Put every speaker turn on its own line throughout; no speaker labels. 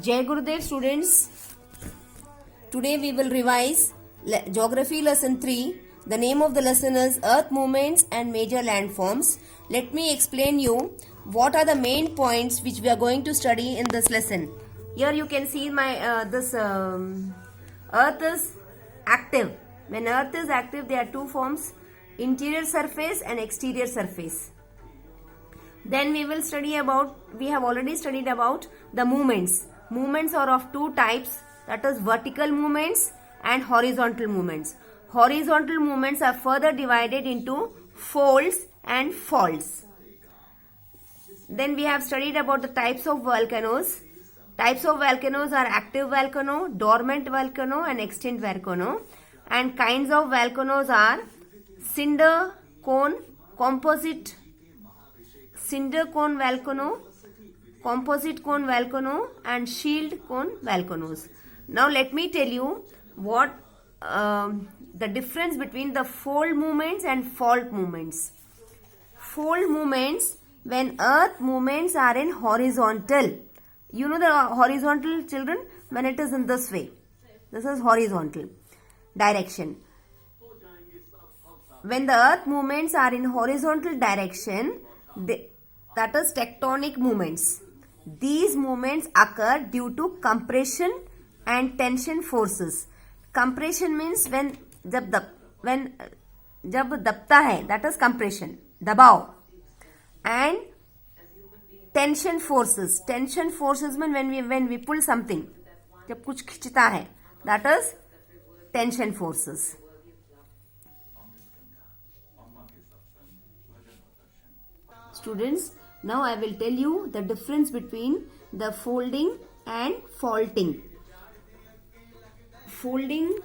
Jai Gurudev students, today we will revise Geography lesson 3. The name of the lesson is Earth Movements and Major Landforms. Let me explain you what are the main points which we are going to study in this lesson. Here you can see my this Earth is active. When Earth is active, there are two forms, interior surface and exterior surface. Then we will study about, we have already studied about the movements. Movements are of two types, that is vertical movements and horizontal movements. Horizontal movements are further divided into folds and faults. Then we have studied about the types of volcanoes. Types of volcanoes are active volcano, dormant volcano and extinct volcano. And kinds of volcanoes are cinder cone, composite cinder cone volcano, composite cone volcano and shield cone volcanoes. Now let me tell you what the difference between the fold movements and fault movements. Fold movements, when earth movements are in horizontal. You know the horizontal, children, when it is in this way. This is horizontal direction. When the earth movements are in horizontal direction, that is tectonic movements. These movements occur due to compression and tension forces. Compression means when जब दबता है, that is compression, दबाव. And tension forces. Tension forces mean when we pull something, जब कुछ खींचता है, that is tension forces. Students, now I will tell you the difference between the folding and faulting. Folding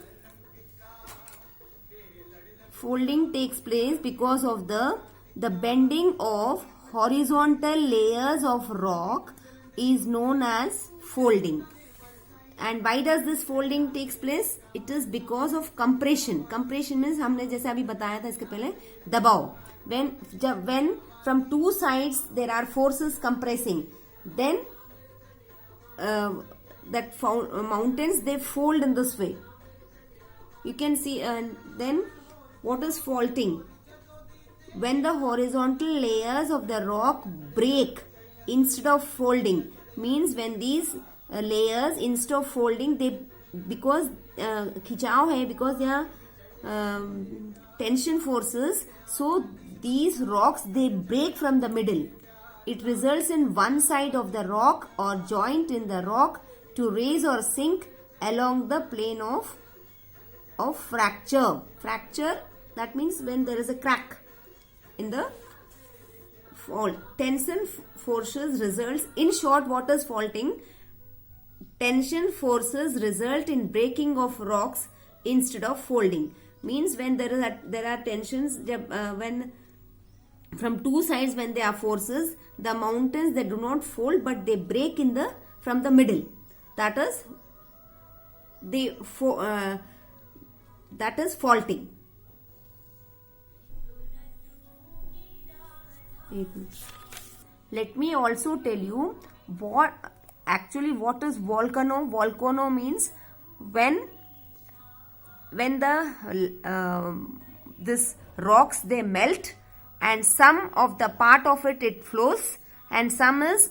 takes place because of the bending of horizontal layers of rock is known as folding. And why does this folding takes place? It is because of compression. Compression means हमने जैसे अभी बताया था इसके पहले दबाव. When from two sides there are forces compressing, then mountains they fold in this way. You can see. Then what is faulting? When the horizontal layers of the rock break instead of folding, means when these layers instead of folding, they because खिंचाव है, because they are tension forces, so these rocks they break from the middle. It results in one side of the rock or joint in the rock to raise or sink along the plane of fracture. Fracture, that means when there is a crack in the fault. Tension forces results, in short, what is faulting? Tension forces result in breaking of rocks instead of folding. Means when there are tensions, when from two sides, when there are forces, the mountains they do not fold but they break from the middle. That is that is faulting. Let me also tell you what is volcano. Volcano means when the this rocks they melt and some of the part of it flows and some is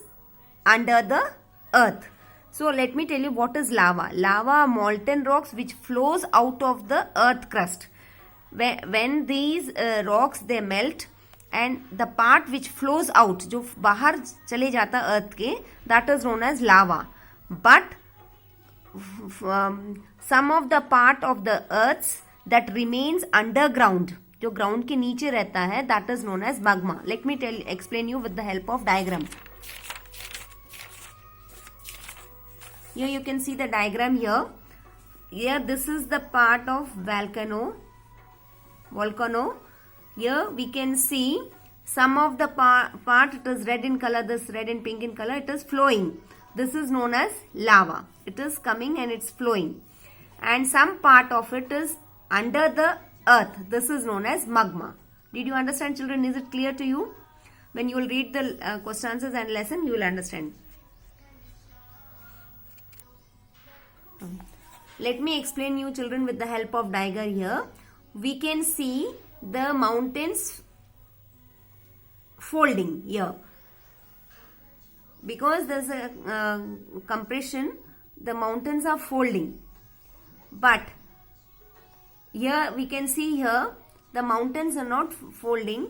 under the earth. So let me tell you what is lava. Lava are molten rocks which flows out of the earth crust. When these rocks they melt and the part which flows out, जो बाहर चले जाता earth के, that is known as lava. But some of the part of the earths that remains underground, जो ground के नीचे रहता है, that is known as magma. Let me explain you with the help of diagram. Here you can see the diagram here. Here this is the part of volcano. Here we can see some of the part it is red in color, this red and pink in color, it is flowing. This is known as lava. It is coming and it's flowing. And some part of it is under the earth. This is known as magma. Did you understand, children? Is it clear to you? When you will read the question answers and lesson, you will understand. Let me explain you children with the help of diagram here. We can see the mountains folding here. Because there's a compression, the mountains are folding. But here we can see here the mountains are not folding.